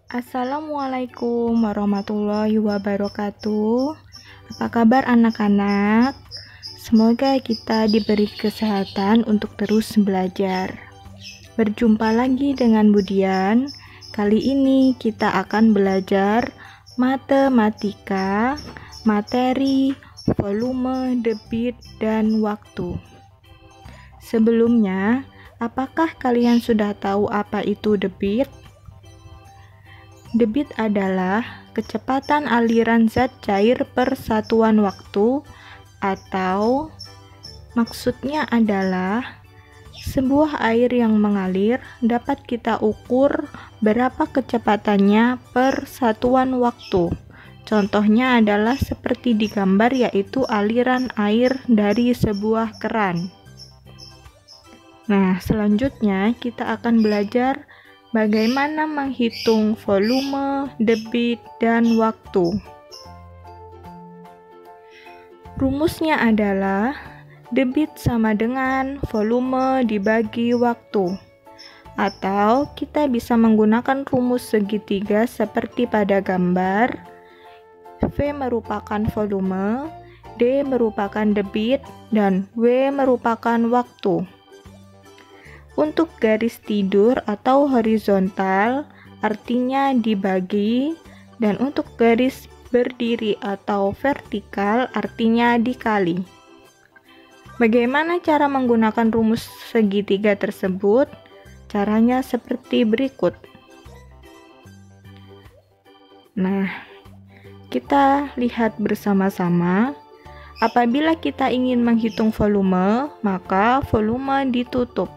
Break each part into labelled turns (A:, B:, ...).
A: Assalamualaikum warahmatullahi wabarakatuh. Apa kabar anak-anak? Semoga kita diberi kesehatan untuk terus belajar. Berjumpa lagi dengan Budian. Kali ini kita akan belajar matematika, materi, volume, debit, dan waktu. Sebelumnya, apakah kalian sudah tahu apa itu debit? Debit adalah kecepatan aliran zat cair per satuan waktu, atau maksudnya adalah sebuah air yang mengalir dapat kita ukur berapa kecepatannya per satuan waktu. Contohnya adalah seperti di gambar, yaitu aliran air dari sebuah keran. Nah, selanjutnya kita akan belajar bagaimana menghitung volume, debit, dan waktu. Rumusnya adalah debit sama dengan volume dibagi waktu. Atau kita bisa menggunakan rumus segitiga seperti pada gambar. V merupakan volume, D merupakan debit, dan W merupakan waktu. Untuk garis tidur atau horizontal artinya dibagi, dan untuk garis berdiri atau vertikal artinya dikali. Bagaimana cara menggunakan rumus segitiga tersebut? Caranya seperti berikut. Nah, kita lihat bersama-sama. Apabila kita ingin menghitung volume, maka volume ditutup.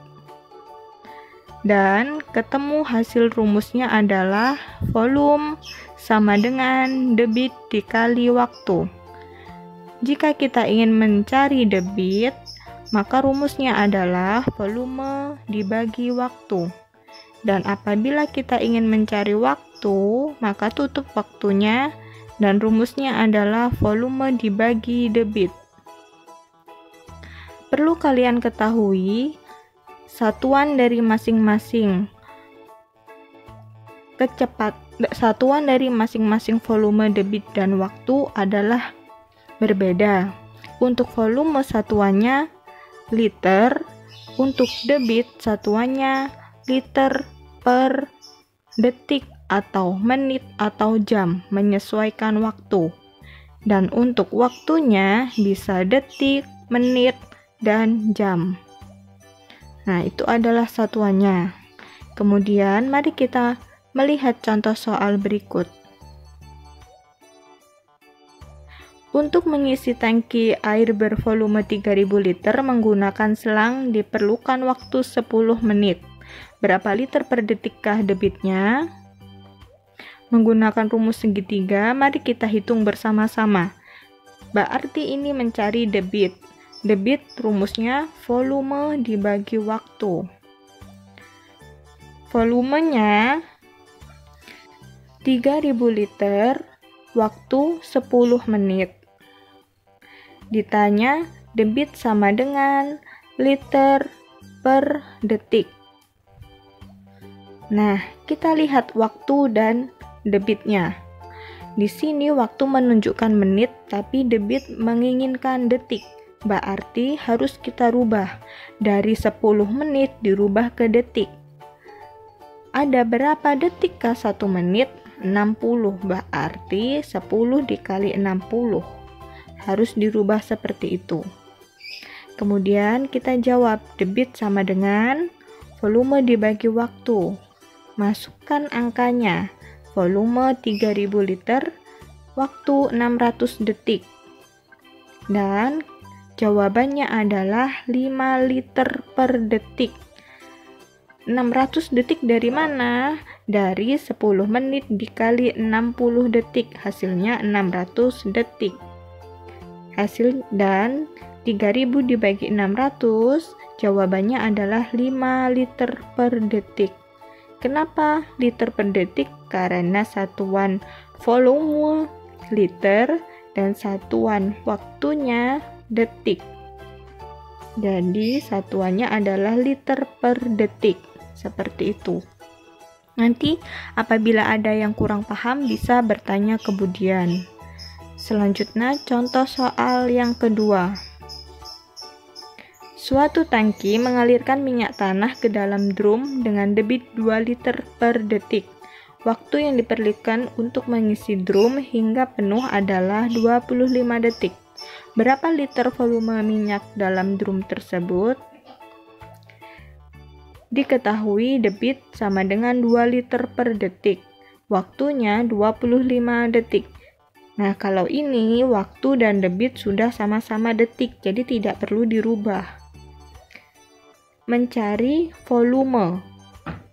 A: Dan ketemu hasil rumusnya adalah volume sama dengan debit dikali waktu. Jika kita ingin mencari debit, maka rumusnya adalah volume dibagi waktu. Dan apabila kita ingin mencari waktu, maka tutup waktunya, dan rumusnya adalah volume dibagi debit. Perlu kalian ketahui, satuan dari masing-masing volume, debit, dan waktu adalah berbeda. Untuk volume satuannya liter, untuk debit satuannya liter per detik atau menit atau jam, menyesuaikan waktu. Dan untuk waktunya bisa detik, menit, dan jam. Nah, itu adalah satuannya. Kemudian, mari kita melihat contoh soal berikut. Untuk mengisi tangki air bervolume 3000 liter menggunakan selang diperlukan waktu 10 menit. Berapa liter per detikkah debitnya? Menggunakan rumus segitiga, mari kita hitung bersama-sama. Berarti ini mencari debit. Debit rumusnya volume dibagi waktu. Volumenya 3000 liter, waktu 10 menit. Ditanya debit sama dengan liter per detik. Nah, kita lihat waktu dan debitnya. Di sini waktu menunjukkan menit, tapi debit menginginkan detik. Berarti harus kita rubah dari 10 menit dirubah ke detik. Ada berapa detikkah 1 menit? 60. Berarti 10 dikali 60. Harus dirubah seperti itu. Kemudian kita jawab debit sama dengan volume dibagi waktu. Masukkan angkanya. Volume 3000 liter, waktu 600 detik. Dan jawabannya adalah 5 liter per detik. 600 detik dari mana? Dari 10 menit dikali 60 detik. Hasilnya 600 detik. Hasil dan 3000 dibagi 600, jawabannya adalah 5 liter per detik. Kenapa liter per detik? Karena satuan volume liter dan satuan waktunya detik. Jadi satuannya adalah liter per detik. Seperti itu. Nanti apabila ada yang kurang paham bisa bertanya ke Budian. Selanjutnya contoh soal yang kedua. Suatu tangki mengalirkan minyak tanah ke dalam drum dengan debit 2 liter per detik. Waktu yang diperlukan untuk mengisi drum hingga penuh adalah 25 detik. Berapa liter volume minyak dalam drum tersebut? Diketahui debit sama dengan 2 liter per detik. Waktunya 25 detik. Nah, kalau ini waktu dan debit sudah sama-sama detik, jadi tidak perlu dirubah. Mencari volume.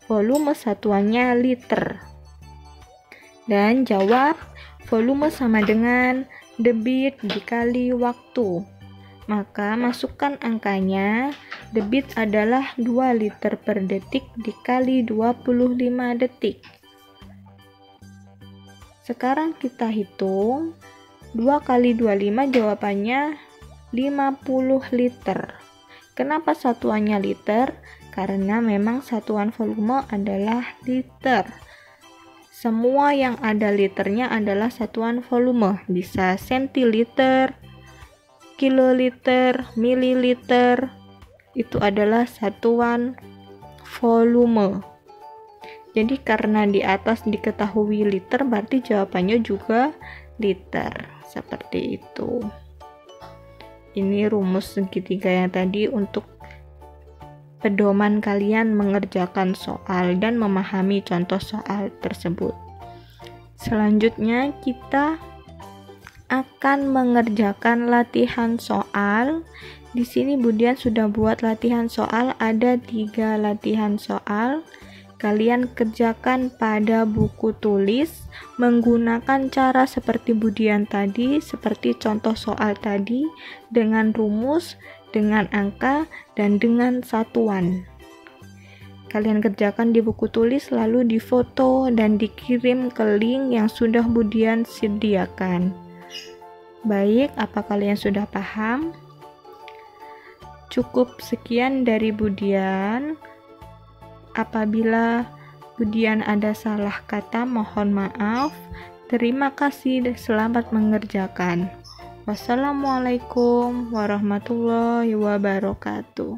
A: Volume satuannya liter. Dan jawab, volume sama dengan debit dikali waktu. Maka masukkan angkanya, debit adalah 2 liter per detik dikali 25 detik. Sekarang kita hitung, 2 kali 25 jawabannya 50 liter. Kenapa satuannya liter? Karena memang satuan volume adalah liter. Semua yang ada liternya adalah satuan volume, bisa sentiliter, kiloliter, mililiter, itu adalah satuan volume. Jadi karena di atas diketahui liter, berarti jawabannya juga liter. Seperti itu. Ini rumus segitiga yang tadi untuk pedoman kalian mengerjakan soal dan memahami contoh soal tersebut. Selanjutnya kita akan mengerjakan latihan soal. Di sini Budian sudah buat latihan soal, ada 3 latihan soal. Kalian kerjakan pada buku tulis menggunakan cara seperti Budian tadi, seperti contoh soal tadi, dengan rumus, dengan angka, dan dengan satuan. Kalian kerjakan di buku tulis, lalu difoto dan dikirim ke link yang sudah Budian sediakan. Baik, apa kalian sudah paham? Cukup sekian dari Budian. Apabila Budian ada salah kata, mohon maaf. Terima kasih dan selamat mengerjakan. Wassalamualaikum warahmatullahi wabarakatuh.